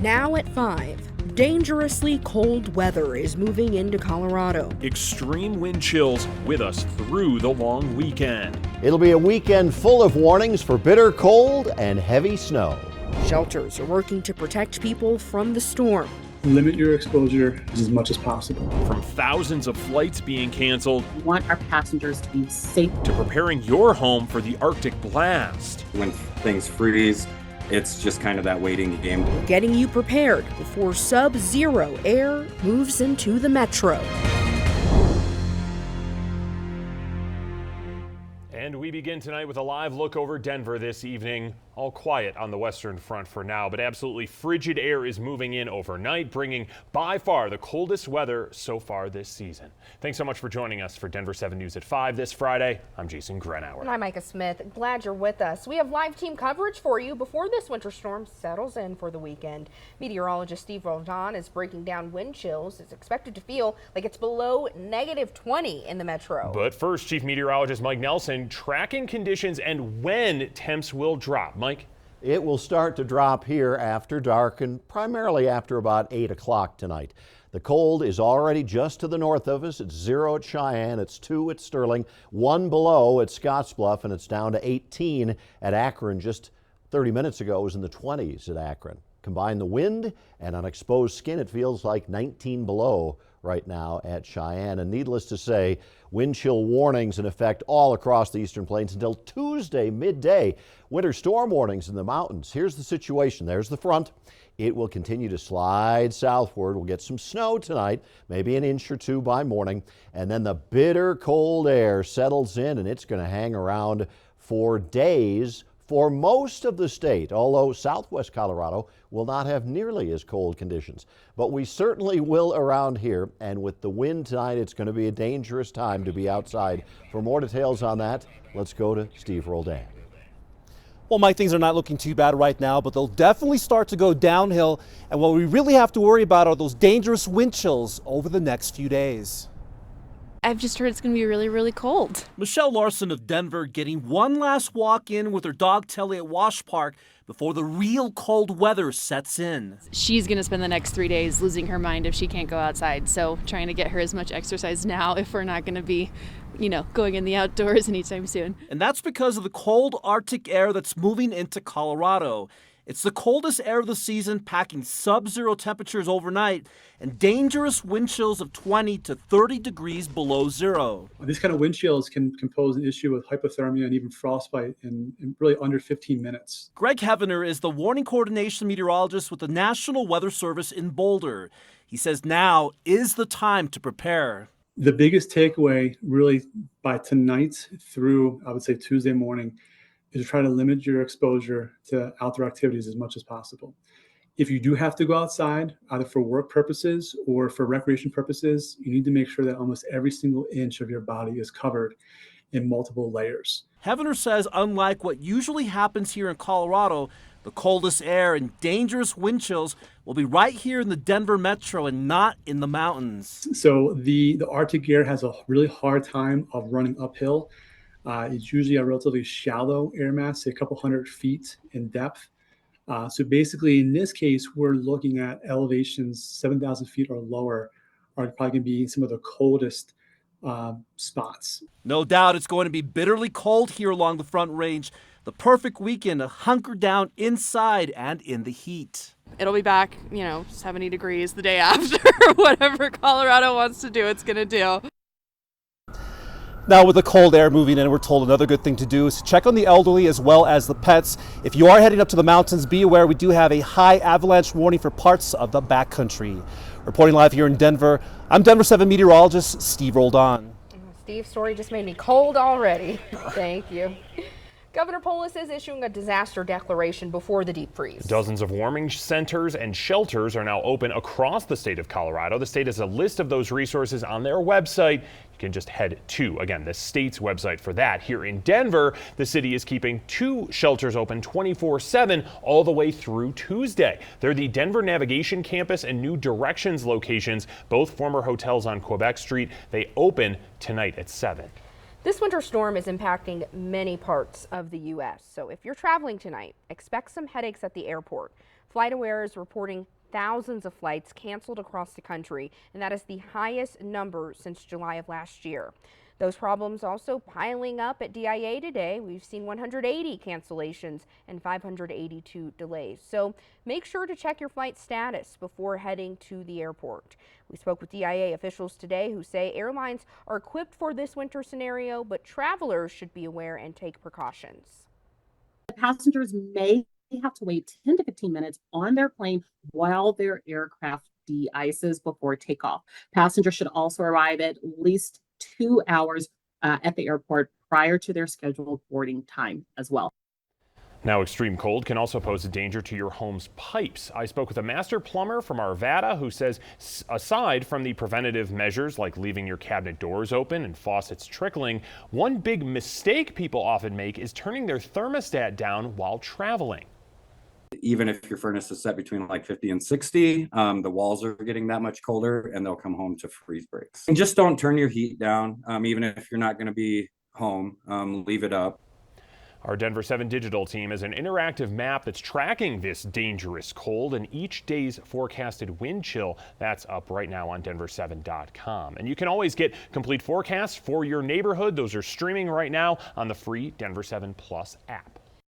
Now at 5, dangerously cold weather is moving into Colorado. Extreme wind chills with us through the long weekend. It'll be a weekend full of warnings for bitter cold and heavy snow. Shelters are working to protect people from the storm. Limit your exposure as much as possible. From thousands of flights being canceled, We want our passengers to be safe. to preparing your home for the Arctic blast. When things freeze, it's just kind of that waiting game. Getting you prepared before sub-zero air moves into the metro. And we begin tonight with a live look over Denver this evening. All quiet on the western front for now, but absolutely frigid air is moving in overnight, bringing by far the coldest weather so far this season. Thanks so much for joining us for Denver 7 News at 5 this Friday. I'm Jason Grenauer. And I'm Micah Smith. Glad you're with us. We have live team coverage for you before this winter storm settles in for the weekend. Meteorologist Steve Roldan is breaking down wind chills. It's expected to feel like it's below -20 in the metro. But first, Chief Meteorologist Mike Nelson tracking conditions and when temps will drop. Mike? It will start to drop here after dark and primarily after about 8 o'clock tonight. The cold is already just to the north of us. It's 0 at Cheyenne, it's 2 at Sterling, 1 below at Scottsbluff, and it's down to 18 at Akron. Just 30 minutes ago it was in the 20s at Akron. Combine the wind and on exposed skin, it feels like 19 below right now at Cheyenne. And needless to say, wind chill warnings in effect all across the Eastern Plains until Tuesday midday. Winter storm warnings in the mountains. Here's the situation. There's the front. It will continue to slide southward. We'll get some snow tonight, maybe an inch or two by morning. And then the bitter cold air settles in and it's going to hang around for days for most of the state, although southwest Colorado will not have nearly as cold conditions. But we certainly will around here, and with the wind tonight, it's going to be a dangerous time to be outside. For more details on that, let's go to Steve Roldan. Well, Mike, things are not looking too bad right now, but they'll definitely start to go downhill. And what we really have to worry about are those dangerous wind chills over the next few days. I've just heard it's going to be really, really cold. Michelle Larson of Denver getting one last walk in with her dog Telly at Wash Park before the real cold weather sets in. She's going to spend the next 3 days losing her mind if she can't go outside. So trying to get her as much exercise now if we're not going to be, going in the outdoors anytime soon. And that's because of the cold Arctic air that's moving into Colorado. It's the coldest air of the season, packing sub-zero temperatures overnight and dangerous wind chills of 20 to 30 degrees below zero. These kind of wind chills can pose an issue with hypothermia and even frostbite in really under 15 minutes. Greg Hevener is the warning coordination meteorologist with the National Weather Service in Boulder. He says now is the time to prepare. The biggest takeaway really by tonight through, I would say, Tuesday morning is to try to limit your exposure to outdoor activities as much as possible. If you do have to go outside, either for work purposes or for recreation purposes, you need to make sure that almost every single inch of your body is covered in multiple layers. Hevener says unlike what usually happens here in Colorado, the coldest air and dangerous wind chills will be right here in the Denver metro and not in the mountains. So the Arctic air has a really hard time of running uphill. It's usually a relatively shallow air mass, say a couple hundred feet in depth. So basically, in this case, we're looking at elevations 7,000 feet or lower are probably going to be some of the coldest spots. No doubt it's going to be bitterly cold here along the Front Range. The perfect weekend to hunker down inside and in the heat. It'll be back, 70 degrees the day after. Whatever Colorado wants to do, it's going to do. Now with the cold air moving in, we're told another good thing to do is to check on the elderly as well as the pets. If you are heading up to the mountains, be aware we do have a high avalanche warning for parts of the backcountry. Reporting live here in Denver, I'm Denver 7 meteorologist Steve Roldan. Steve's story just made me cold already. Thank you. Governor Polis is issuing a disaster declaration before the deep freeze. Dozens of warming centers and shelters are now open across the state of Colorado. The state has a list of those resources on their website. You can just head to, again, the state's website for that. Here in Denver, the city is keeping 2 shelters open 24/7 all the way through Tuesday. They're the Denver Navigation Campus and New Directions locations, both former hotels on Quebec Street. They open tonight at 7. This winter storm is impacting many parts of the U.S. So if you're traveling tonight, expect some headaches at the airport. FlightAware is reporting thousands of flights canceled across the country, and that is the highest number since July of last year. Those problems also piling up at DIA today. We've seen 180 cancellations and 582 delays. So make sure to check your flight status before heading to the airport. We spoke with DIA officials today who say airlines are equipped for this winter scenario, but travelers should be aware and take precautions. Passengers may have to wait 10 to 15 minutes on their plane while their aircraft de-ices before takeoff. Passengers should also arrive at least 2 hours at the airport prior to their scheduled boarding time as well. Now, extreme cold can also pose a danger to your home's pipes. I spoke with a master plumber from Arvada who says aside from the preventative measures like leaving your cabinet doors open and faucets trickling, one big mistake people often make is turning their thermostat down while traveling. Even if your furnace is set between like 50 and 60, the walls are getting that much colder and they'll come home to freeze breaks. And just don't turn your heat down, even if you're not going to be home, leave it up. Our Denver 7 digital team has an interactive map that's tracking this dangerous cold and each day's forecasted wind chill. That's up right now on denver7.com. And you can always get complete forecasts for your neighborhood. Those are streaming right now on the free Denver 7 Plus app.